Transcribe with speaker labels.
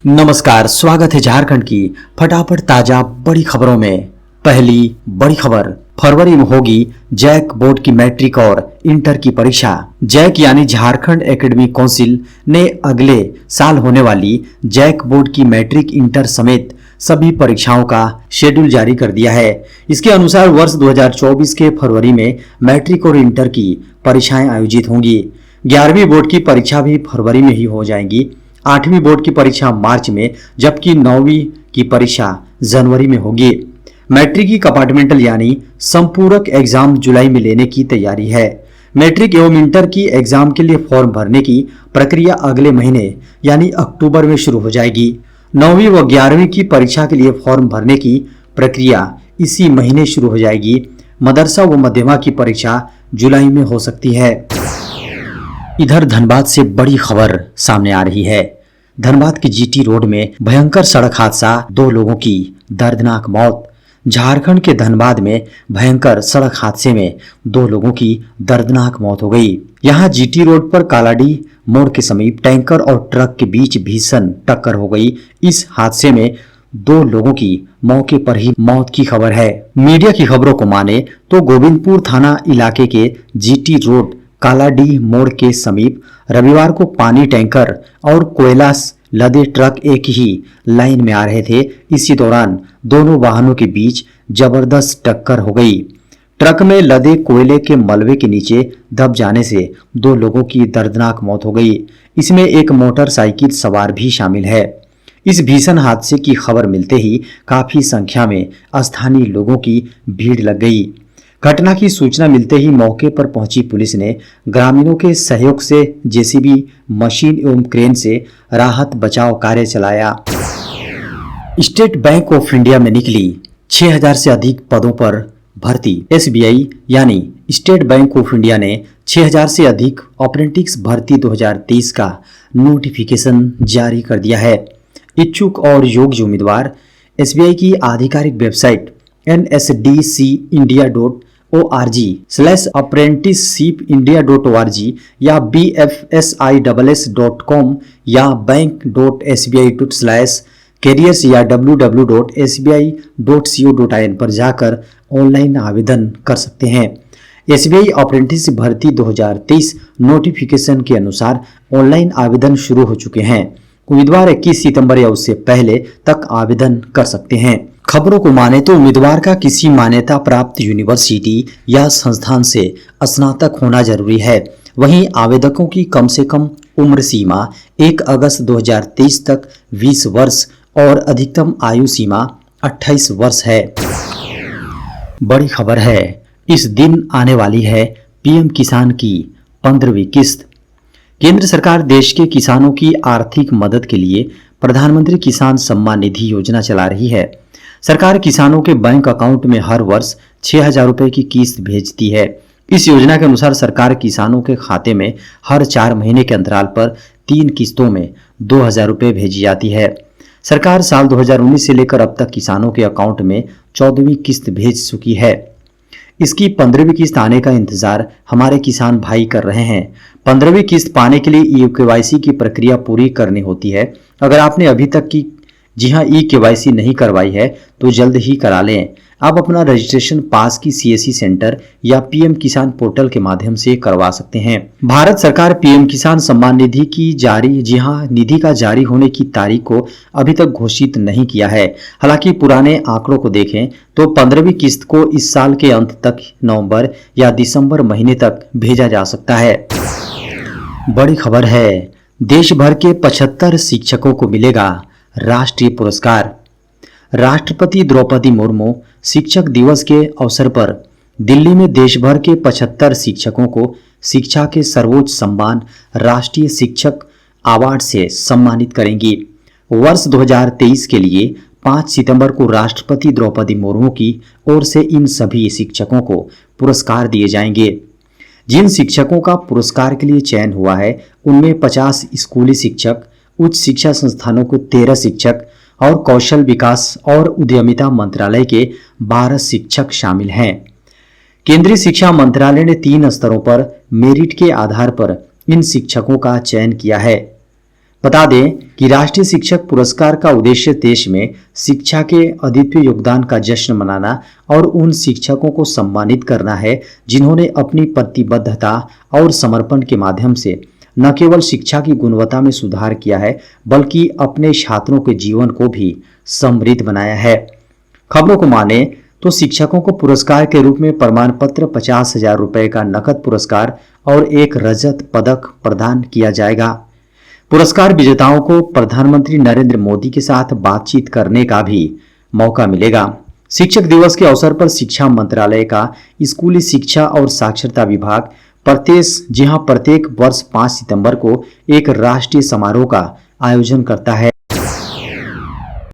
Speaker 1: नमस्कार, स्वागत है झारखंड की फटाफट ताजा बड़ी खबरों में। पहली बड़ी खबर, फरवरी में होगी जैक बोर्ड की मैट्रिक और इंटर की परीक्षा। जैक यानी झारखंड एकेडमिक काउंसिल ने अगले साल होने वाली जैक बोर्ड की मैट्रिक, इंटर समेत सभी परीक्षाओं का शेड्यूल जारी कर दिया है। इसके अनुसार वर्ष 2024 के फरवरी में मैट्रिक और इंटर की परीक्षाएं आयोजित होंगी। 11वीं बोर्ड की परीक्षा भी फरवरी में ही हो जाएंगी। 8वीं बोर्ड की परीक्षा मार्च में, जबकि 9वीं की परीक्षा जनवरी में होगी। मैट्रिक की कंपार्टमेंटल यानी संपूरक एग्जाम जुलाई में लेने की तैयारी है। मैट्रिक एवं इंटर की एग्जाम के लिए फॉर्म भरने की प्रक्रिया अगले महीने यानी अक्टूबर में शुरू हो जाएगी। 9वीं व 11वीं की परीक्षा के लिए फॉर्म भरने की प्रक्रिया इसी महीने शुरू हो जाएगी। मदरसा व मध्यमा की परीक्षा जुलाई में हो सकती है। इधर धनबाद से बड़ी खबर सामने आ रही है। धनबाद के जीटी रोड में भयंकर सड़क हादसा, 2 लोगों की दर्दनाक मौत। झारखंड के धनबाद में भयंकर सड़क हादसे में 2 लोगों की दर्दनाक मौत हो गई। यहां जीटी रोड पर कालाडी मोड़ के समीप टैंकर और ट्रक के बीच भीषण टक्कर हो गई। इस हादसे में 2 लोगों की मौके पर ही मौत की खबर है। मीडिया की खबरों को माने तो गोविंदपुर थाना इलाके के जीटी रोड कालाडी मोड़ के समीप रविवार को पानी टैंकर और कोयला लदे ट्रक एक ही लाइन में आ रहे थे। इसी दौरान दोनों वाहनों के बीच जबरदस्त टक्कर हो गई। ट्रक में लदे कोयले के मलबे के नीचे दब जाने से 2 लोगों की दर्दनाक मौत हो गई। इसमें एक मोटरसाइकिल सवार भी शामिल है। इस भीषण हादसे की खबर मिलते ही काफी संख्या में स्थानीय लोगों की भीड़ लग गई। घटना की सूचना मिलते ही मौके पर पहुंची पुलिस ने ग्रामीणों के सहयोग से जेसीबी मशीन एवं क्रेन से राहत बचाव कार्य चलाया। स्टेट बैंक ऑफ इंडिया में निकली 6000 से अधिक पदों पर भर्ती। एसबीआई यानी स्टेट बैंक ऑफ इंडिया ने 6000 से अधिक अप्रेंटिस भर्ती 2023 का नोटिफिकेशन जारी कर दिया है। इच्छुक और योग्य उम्मीदवार एसबीआई की आधिकारिक वेबसाइट nsdcindia.org/apprenticeshipindia.org या bfsiss.com या bank.sbi.careers या www.sbi.co.in पर जाकर ऑनलाइन आवेदन कर सकते हैं। एसबीआई अप्रेंटिस भर्ती 2023 नोटिफिकेशन के अनुसार ऑनलाइन आवेदन शुरू हो चुके हैं। उम्मीदवार 21 सितंबर या उससे पहले तक आवेदन कर सकते हैं। खबरों को माने तो उम्मीदवार का किसी मान्यता प्राप्त यूनिवर्सिटी या संस्थान से स्नातक होना जरूरी है। वहीं आवेदकों की कम से कम उम्र सीमा 1 अगस्त 2023 तक 20 वर्ष और अधिकतम आयु सीमा 28 वर्ष है। बड़ी खबर है, इस दिन आने वाली है पीएम किसान की 15वीं किस्त। केंद्र सरकार देश के किसानों की आर्थिक मदद के लिए प्रधानमंत्री किसान सम्मान निधि योजना चला रही है। सरकार किसानों के बैंक अकाउंट में हर वर्ष 6000 रुपए की किस्त भेजती है। इस योजना के अनुसार सरकार किसानों के खाते में हर 4 महीने के अंतराल पर 3 किस्तों में 2000 रुपए भेजी जाती है। सरकार साल 2019 से लेकर अब तक किसानों के अकाउंट में 14वीं किस्त भेज चुकी है। इसकी 15वीं किस्त आने का इंतजार हमारे किसान भाई कर रहे हैं। 15वीं किस्त पाने के लिए ई-केवाईसी की प्रक्रिया पूरी करनी होती है। अगर आपने अभी तक की ई-केवाईसी नहीं करवाई है तो जल्द ही करा लें। आप अपना रजिस्ट्रेशन पास की सीएससी सेंटर या पीएम किसान पोर्टल के माध्यम से करवा सकते हैं। भारत सरकार पीएम किसान सम्मान निधि की निधि का जारी होने की तारीख को अभी तक घोषित नहीं किया है। हालांकि पुराने आंकड़ों को देखें तो 15वीं किस्त को इस साल के अंत तक नवंबर या दिसंबर महीने तक भेजा जा सकता है। बड़ी खबर है, देश भर के 75 शिक्षकों को मिलेगा राष्ट्रीय पुरस्कार। राष्ट्रपति द्रौपदी मुर्मू शिक्षक दिवस के अवसर पर दिल्ली में देश भर के 75 शिक्षकों को शिक्षा के सर्वोच्च सम्मान राष्ट्रीय शिक्षक अवार्ड से सम्मानित करेंगी। वर्ष 2023 के लिए 5 सितंबर को राष्ट्रपति द्रौपदी मुर्मू की ओर से इन सभी शिक्षकों को पुरस्कार दिए जाएंगे। जिन शिक्षकों का पुरस्कार के लिए चयन हुआ है उनमें 50 स्कूली शिक्षक, उच्च शिक्षा संस्थानों को 13 शिक्षक और कौशल विकास और उद्यमिता मंत्रालय के 12 शिक्षक शामिल हैं। केंद्रीय शिक्षा मंत्रालय ने 3 स्तरों पर मेरिट के आधार पर इन शिक्षकों का चयन किया है। बता दें कि राष्ट्रीय शिक्षक पुरस्कार का उद्देश्य देश में शिक्षा के अद्वितीय योगदान का जश्न मनाना और उन शिक्षकों को सम्मानित करना है जिन्होंने अपनी प्रतिबद्धता और समर्पण के माध्यम से न केवल शिक्षा की गुणवत्ता में सुधार किया है बल्कि अपने छात्रों के जीवन को भी समृद्ध बनाया है। खबरों को माने तो शिक्षकों को पुरस्कार के रूप में प्रमाण पत्र, 50,000 रुपए का नकद पुरस्कार और एक रजत पदक प्रदान किया जाएगा। पुरस्कार विजेताओं को प्रधानमंत्री नरेंद्र मोदी के साथ बातचीत करने का भी मौका मिलेगा। शिक्षक दिवस के अवसर पर शिक्षा मंत्रालय का स्कूली शिक्षा और साक्षरता विभाग प्रत्येक वर्ष 5 सितंबर को एक राष्ट्रीय समारोह का आयोजन करता है।